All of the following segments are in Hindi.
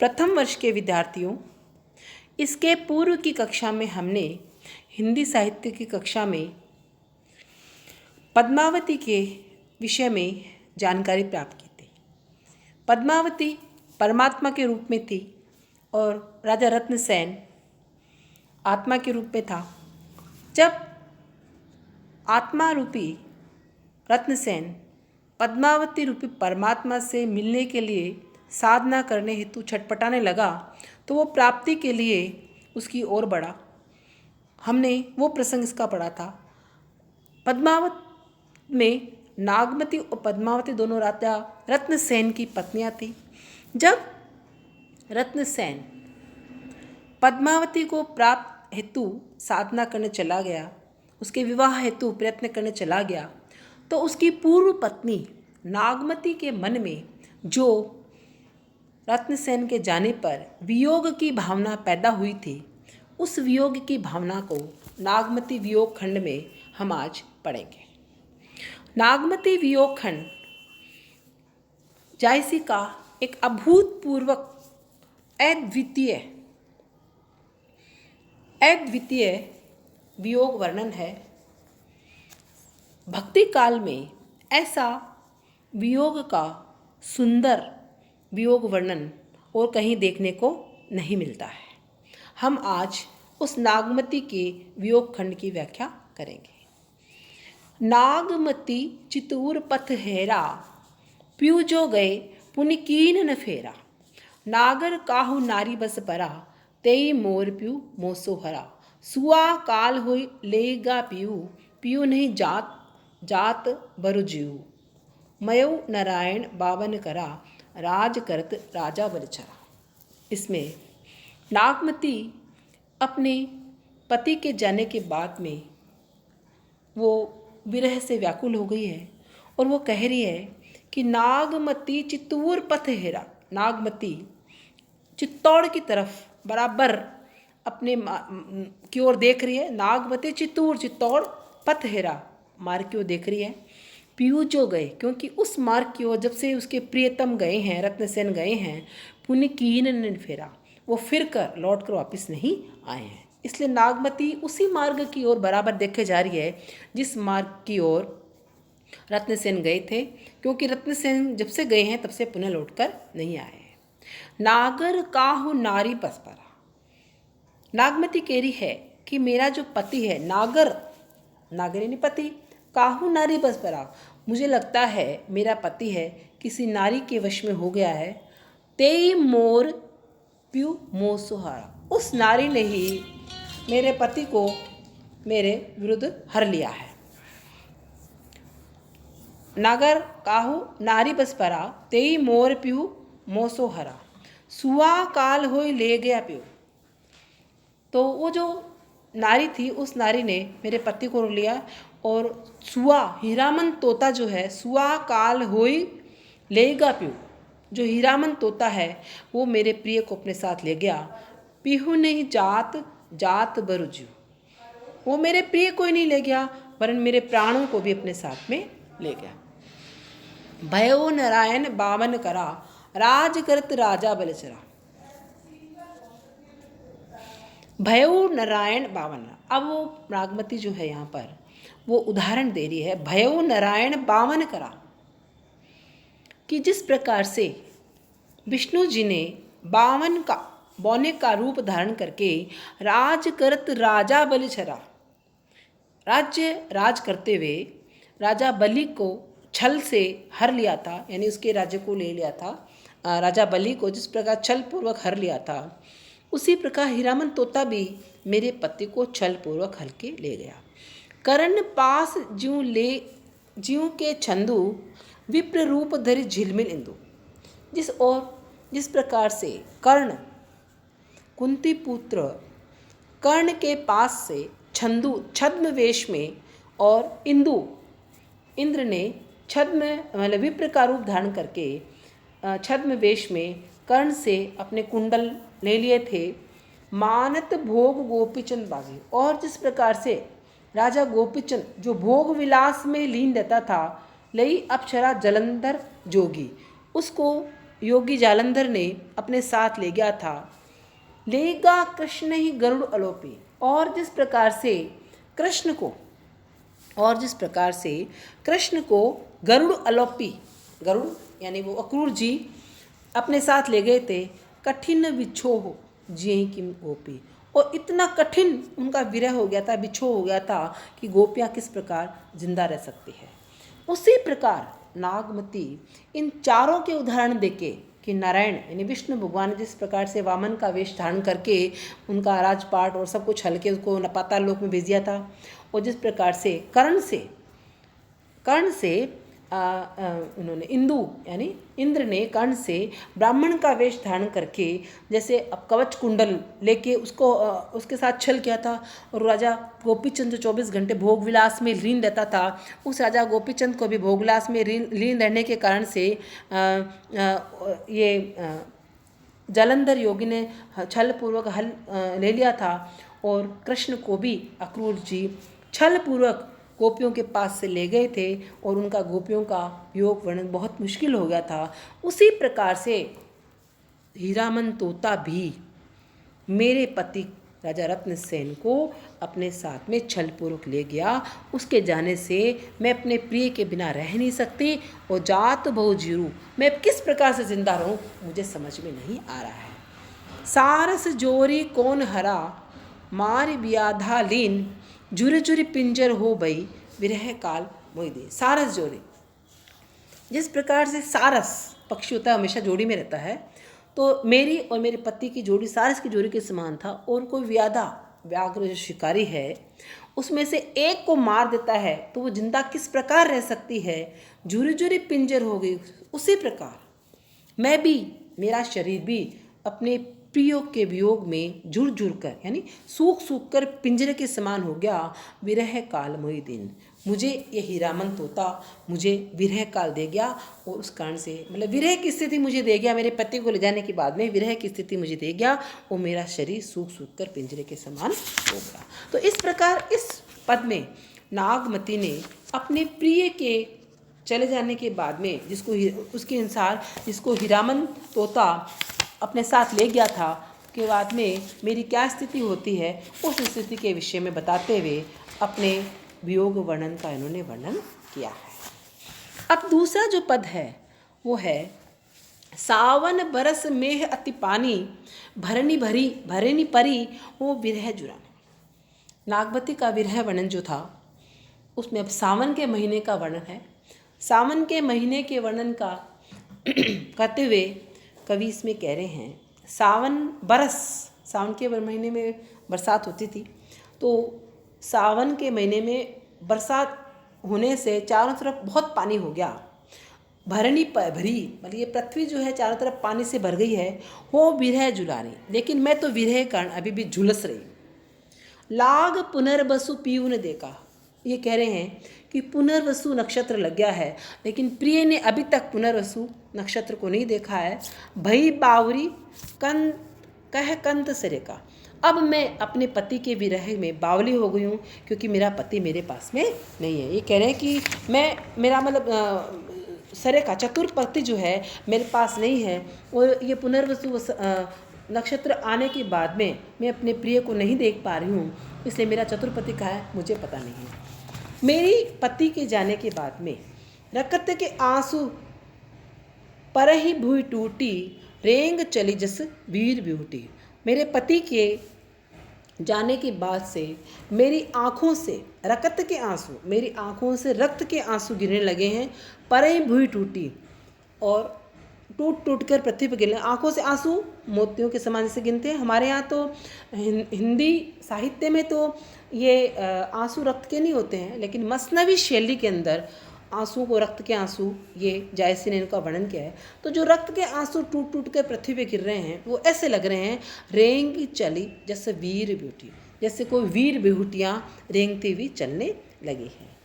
प्रथम वर्ष के विद्यार्थियों, इसके पूर्व की कक्षा में हमने हिंदी साहित्य की कक्षा में पद्मावती के विषय में जानकारी प्राप्त की थी। पद्मावती परमात्मा के रूप में थी और राजा रत्नसेन आत्मा के रूप में था। जब आत्मा रूपी रत्नसेन पद्मावती रूपी परमात्मा से मिलने के लिए साधना करने हेतु छटपटाने लगा तो वो प्राप्ति के लिए उसकी ओर बढ़ा। हमने वो प्रसंग इसका पढ़ा था। पद्मावत में नागमती और पद्मावती दोनों राजा रत्नसेन की पत्नियां थीं। जब रत्नसेन पद्मावती को प्राप्त हेतु साधना करने चला गया, उसके विवाह हेतु प्रयत्न करने चला गया, तो उसकी पूर्व पत्नी नागमती के मन में जो रत्नसेन के जाने पर वियोग की भावना पैदा हुई थी, उस वियोग की भावना को नागमती वियोग खंड में हम आज पढ़ेंगे। नागमती वियोग खंड जायसी का एक अभूतपूर्वक अद्वितीय वियोग वर्णन है। भक्ति काल में ऐसा वियोग का सुंदर वियोग वर्णन और कहीं देखने को नहीं मिलता है। हम आज उस नागमती के वियोग खंड की व्याख्या करेंगे। नागमती चितूर पथ हेरा, प्यू जो गए पुनिकीन न फेरा। नागर काहू नारी बस परा, तेई मोर प्यू मोसो हरा। सुआ काल होई लेगा पियू, पियू नहीं जात जात बरु जीव। मयऊ नारायण बावन करा, राज करत राजा बलचरा। इसमें नागमती अपने पति के जाने के बाद में वो विरह से व्याकुल हो गई है और वो कह रही है कि नागमती चित्तौड़ पथ हेरा। नागमती चित्तौड़ की तरफ बराबर अपने की ओर देख रही है। नागमती चित्तौड़ पथ हेरा मार्ग की ओर देख रही है। पियू जो गए, क्योंकि उस मार्ग की ओर जब से उसके प्रियतम गए हैं, रत्नसेन गए हैं, पुनिकीन न फेरा, वो फिर कर लौट कर वापस नहीं आए हैं। इसलिए नागमती उसी मार्ग की ओर बराबर देखे जा रही है जिस मार्ग की ओर रत्नसेन गए थे, क्योंकि रत्नसेन जब से गए हैं तब से पुनः लौट कर नहीं आए हैं। नागर काहू नारी पसपरा। नागमती कह रही है कि मेरा जो पति है, नागर यानी पति, काहू नारी बसपरा, मुझे लगता है मेरा पति है किसी नारी के वश में हो गया है। तेई मोर प्यू मोसुहारा, उस नारी ने ही मेरे पति को मेरे विरुद्ध हर लिया है। नागर काहू नारी बसपरा, तेई मोर प्यू मोसोहरा। सुआ काल होई ले गया प्यू। तो वो जो नारी थी, उस नारी ने मेरे पति को लिया और सुआ हीरामन तोता जो है, सुआ काल होई लेगा प्यू, जो हीरामन तोता है वो मेरे प्रिय को अपने साथ ले गया। पीहू नहीं जात जात बरुजू, वो मेरे प्रिय को ही नहीं ले गया वरन मेरे प्राणों को भी अपने साथ में ले गया। भयो नारायण बावन करा, राज करत राजा बलचरा। भयो नारायण बावन, अब वो नागमती जो है यहाँ पर वो उदाहरण दे रही है भयो नारायण बावन करा, कि जिस प्रकार से विष्णु जी ने बौने का रूप धारण करके राज करत राजा बलिचरा, राज करते हुए राजा बलि को छल से हर लिया था, यानी उसके राज्य को ले लिया था। राजा बलि को जिस प्रकार छल पूर्वक हर लिया था, उसी प्रकार हीरामन तोता भी मेरे पति को छल पूर्वक हल के ले गया। कर्ण पास ज्यों के छंदू, विप्र रूप धरि झिलमिल इंदु। जिस प्रकार से कर्ण कुंती पुत्र कर्ण के पास से छद्म वेश में और इंद्र ने छद्म मतलब विप्र का रूप धारण करके छद्म वेश में कर्ण से अपने कुंडल ले लिए थे। मानत भोग गोपीचंद बागी, और जिस प्रकार से राजा गोपीचंद जो भोग विलास में लीन रहता था, लई अप्सरा जलंधर जोगी, उसको योगी जालंधर ने अपने साथ ले गया था। लेगा कृष्ण ही गरुड़ अलोपी, और जिस प्रकार से कृष्ण को गरुड़ अलोपी, गरुड़ यानी वो अक्रूर जी अपने साथ ले गए थे। कठिन विछोह जिये किम गोपी, और इतना कठिन उनका विरह हो गया था, बिछोह हो गया था कि गोपियाँ किस प्रकार जिंदा रह सकती है। उसी प्रकार नागमती इन चारों के उदाहरण देके कि नारायण यानी विष्णु भगवान जिस प्रकार से वामन का वेश धारण करके उनका राजपाट और सब कुछ हल्के उसको पाताल लोक में भेज दिया था, और जिस प्रकार से कर्ण से उन्होंने इंद्र ने कर्ण से ब्राह्मण का वेश धारण करके जैसे अब कवच कुंडल लेके उसके साथ छल किया था, और राजा गोपीचंद जो 24 घंटे भोग विलास में लीन रहता था, उस राजा गोपीचंद को भी भोग विलास में लीन रहने के कारण से ये जालंधर योगी ने छल पूर्वक हल ले लिया था, और कृष्ण को भी अक्रूर जी छल पूर्वक गोपियों के पास से ले गए थे, और उनका गोपियों का योग वर्णन बहुत मुश्किल हो गया था। उसी प्रकार से हीरामन तोता भी मेरे पति राजा रत्नसेन को अपने साथ में छल पूर्वक ले गया। उसके जाने से मैं अपने प्रिय के बिना रह नहीं सकती, और जात बहु जीरू, मैं किस प्रकार से जिंदा रहूं मुझे समझ में नहीं आ रहा है। सारस जोरी कौन हरा मार व्याधा लीन, झुर झुर पिंजर हो बई विरह काल मोहि दे। सारस जोड़ी, जिस प्रकार से सारस पक्षी होता है हमेशा जोड़ी में रहता है, तो मेरी और मेरे पति की जोड़ी सारस की जोड़ी के समान था। और कोई व्याधा व्याघ्र जो शिकारी है उसमें से एक को मार देता है तो वो जिंदा किस प्रकार रह सकती है, झुरी झुरी पिंजर हो गई। उसी प्रकार मैं भी, मेरा शरीर भी अपने प्रियो के वियोग में झुर झुर कर यानी सूख सूख कर पिंजरे के समान हो गया। विरह काल मोहि दिन, मुझे ये हीरामन तोता मुझे विरह काल दे गया, और उस कारण से मतलब विरह की स्थिति मुझे दे गया। मेरे पति को ले जाने के बाद में विरह की स्थिति मुझे दे गया, और मेरा शरीर सूख सूख कर पिंजरे के समान हो गया। तो इस प्रकार इस पद में नागमती ने अपने प्रिय के चले जाने के बाद में उसके अनुसार जिसको हीरामन तोता अपने साथ ले गया था के बाद में मेरी क्या स्थिति होती है, उस स्थिति के विषय में बताते हुए अपने वियोग वर्णन का इन्होंने वर्णन किया है। अब दूसरा जो पद है वो है सावन बरस मेह अति पानी, भरनी परी वो विरह जुरानी। नागमती का विरह वर्णन जो था उसमें अब सावन के महीने का वर्णन है। सावन के महीने के वर्णन का करते हुए कवि इसमें कह रहे हैं सावन के महीने में बरसात होती थी, तो सावन के महीने में बरसात होने से चारों तरफ बहुत पानी हो गया। भरी मतलब ये पृथ्वी जो है चारों तरफ पानी से भर गई है। हो विरह जुलानी, लेकिन मैं तो विरह कारण अभी भी झुलस रही। लाग पुनर्वसु पीऊ ने देखा, ये कह रहे हैं कि पुनर्वसु नक्षत्र लग गया है, लेकिन प्रिय ने अभी तक पुनर्वसु नक्षत्र को नहीं देखा है। भई बावरी कंत सिरे का, अब मैं अपने पति के विरह में बावली हो गई हूँ, क्योंकि मेरा पति मेरे पास में नहीं है। ये कह रहे हैं कि मेरा मतलब सरे का चतुर्पति जो है मेरे पास नहीं है, और ये पुनर्वसु नक्षत्र आने के बाद में मैं अपने प्रिय को नहीं देख पा रही हूँ, इसलिए मेरा चतुर्पति कहाँ है मुझे पता नहीं है। मेरी पति के जाने के बाद में रकत के आंसू पर ही भूई टूटी, रेंग चली जस वीर ब्यूटी। मेरे पति के जाने के बाद से मेरी आँखों से रकत के आंसू, मेरी आँखों से रक्त के आंसू गिरने लगे हैं। पर ही भूई टूटी, और टूट टूट कर पृथ्वी पर गिरने। आँखों से आंसू मोतियों के समान जैसे गिनते हैं। हमारे यहाँ तो हिंदी साहित्य में तो ये आंसू रक्त के नहीं होते हैं, लेकिन मसनवी शैली के अंदर आंसू को रक्त के आंसू ये जायसी ने इनका वर्णन किया है। तो जो रक्त के आंसू टूट टूट कर पृथ्वी पे गिर रहे हैं वो ऐसे लग रहे हैं रेंगी चली जैसे वीर बेहुटी, जैसे कोई वीर बेहुटियाँ रेंगती हुई चलने लगी हैं।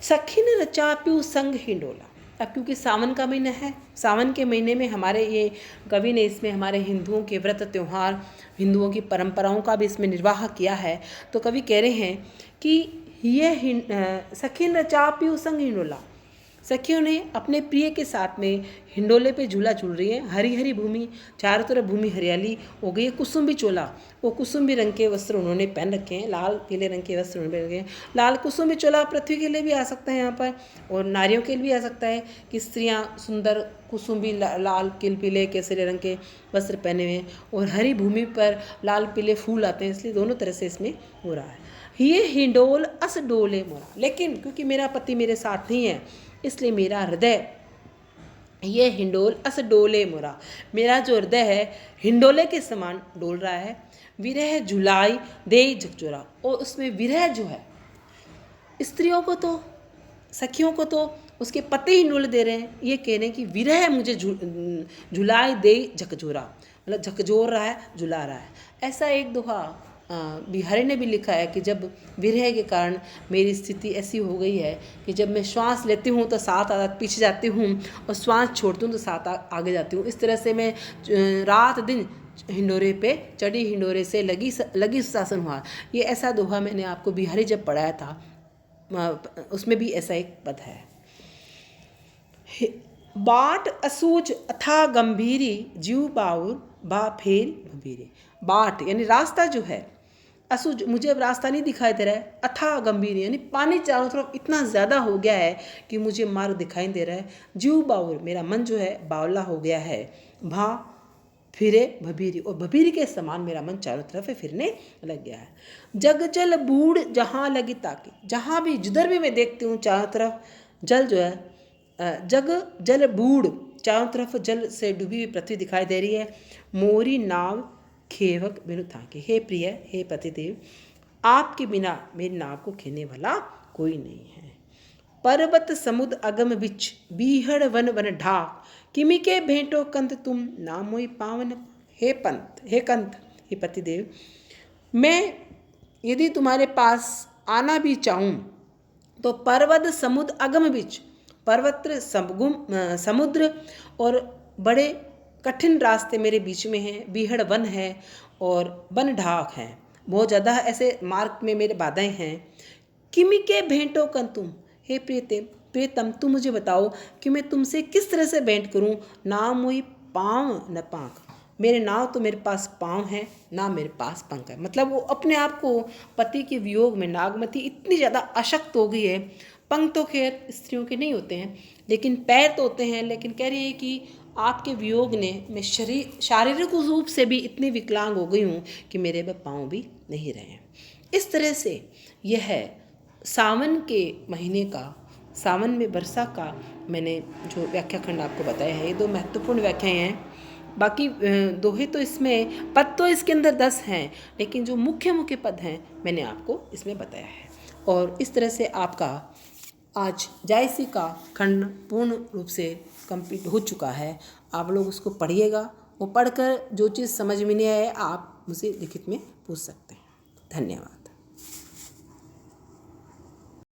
सखी ने रचा प्यू संग हिंडोला। अब क्योंकि सावन का महीना है, सावन के महीने में हमारे ये कवि ने इसमें हमारे हिंदुओं के व्रत त्यौहार, हिंदुओं की परंपराओं का भी इसमें निर्वाह किया है। तो कवि कह रहे हैं कि ये सखी रचा प्यू संग हिंडोला, सखियों ने अपने प्रिय के साथ में हिंडोले पे झूला झूल रही है। हरी हरी भूमि, चारों तरफ भूमि हरियाली हो गई है। कुसुम्बी चोला, वो कुसुम्बी रंग के वस्त्र उन्होंने पहन रखे हैं, लाल पीले रंग के वस्त्र उन्होंने पहन रखे हैं। लाल कुसुम्बी चोला पृथ्वी के लिए भी आ सकता है यहाँ पर, और नारियों के लिए भी आ सकता है कि स्त्रियाँ सुंदर कुसुम्बी लाल पीले केसरी रंग के वस्त्र पहने हुए हैं, और हरी भूमि पर लाल पीले फूल आते हैं, इसलिए दोनों तरह से इसमें हो रहा है। ये हिंडोल अस डोले मोरा, लेकिन क्योंकि मेरा पति मेरे साथ नहीं है, इसलिए मेरा हृदय, ये हिंडोल अस डोले मोरा, मेरा जो हृदय है हिंडोले के समान डोल रहा है। विरह झुलाई दे झकझोरा, और उसमें विरह जो है, स्त्रियों को तो, सखियों को तो उसके पति हिंडोले दे रहे हैं, ये कह रहे हैं कि विरह मुझे झुलाई दे झकझोरा, मतलब झकझोर रहा है, झुला रहा है। ऐसा एक दोहा बिहारी ने भी लिखा है कि जब विरह के कारण मेरी स्थिति ऐसी हो गई है कि जब मैं श्वास लेती हूँ तो साथ पीछे जाती हूँ, और श्वास छोड़ती हूँ तो साथ आगे जाती हूँ। इस तरह से मैं रात दिन हिंडोरे पे चढ़ी, हिंडोरे से लगी शासन हुआ। ये ऐसा दोहा मैंने आपको बिहारी जब पढ़ाया था, उसमें भी ऐसा एक पद है। बाट असूज अथा गंभीरी, जीव बाउर बा फेर भंभीरी। बाट यानी रास्ता जो है, असूज मुझे अब रास्ता नहीं दिखाई दे रहा है, अथा गंभीर यानी पानी चारों तरफ इतना ज़्यादा हो गया है कि मुझे मार्ग दिखाई दे रहा है। जीव बाउर मेरा मन जो है बावला हो गया है। भा फिरे भभीरी, और भभीरी के समान मेरा मन चारों तरफ फिरने लग गया है। जग जल बूढ़ जहाँ लगी ताकि, जहाँ भी जिधर भी मैं देखती हूँ चारों तरफ जल जो है, जग जल बूढ़, चारों तरफ जल से डूबी हुई पृथ्वी दिखाई दे रही है। मोरी नाव खेवक बिनु थाके, हे प्रिय, हे पतिदेव, आपके बिना मेरी नाव को खेने वाला कोई नहीं है। पर्वत समुद्र अगम बिच, बीहड़ वन वन ढाक, किमि के भेंटो कंत तुम, ना मोई पावन। हे पंत, हे कंत, हे पतिदेव, मैं यदि तुम्हारे पास आना भी चाहूँ तो पर्वत समुद्र अगम बिच, पर्वत समुद्र और बड़े कठिन रास्ते मेरे बीच में हैं, बीहड़ वन है और वन ढाक हैं, बहुत ज़्यादा ऐसे मार्ग में मेरे बाधाएं हैं। किमि के भेंटो कन तुम, हे प्रियतम तुम मुझे बताओ कि मैं तुमसे किस तरह से भेंट करूं। ना मोई पाँव न पाँख, मेरे नाव तो मेरे पास पाँव हैं, ना मेरे पास पंख है। मतलब वो अपने आप को पति के वियोग में नागमती इतनी ज़्यादा अशक्त हो गई है। पंख तो खैर स्त्रियों के नहीं होते हैं, लेकिन पैर तो होते हैं। लेकिन कह रही है कि आपके वियोग ने मैं शारीरिक रूप से भी इतनी विकलांग हो गई हूँ कि मेरे में पाँव भी नहीं रहे हैं। इस तरह से यह है सावन के महीने का, सावन में वर्षा का मैंने जो व्याख्या खंड आपको बताया है। ये दो महत्वपूर्ण व्याख्याएं हैं। बाकी दोहे तो इसमें, पद तो इसके अंदर 10 हैं, लेकिन जो मुख्य मुख्य पद हैं मैंने आपको इसमें बताया है। और इस तरह से आपका आज जायसी का खंड पूर्ण रूप से कंप्लीट हो चुका है। आप लोग उसको पढ़िएगा, वो पढ़कर जो चीज़ समझ में नहीं आए आप मुझसे लिखित में पूछ सकते हैं। धन्यवाद।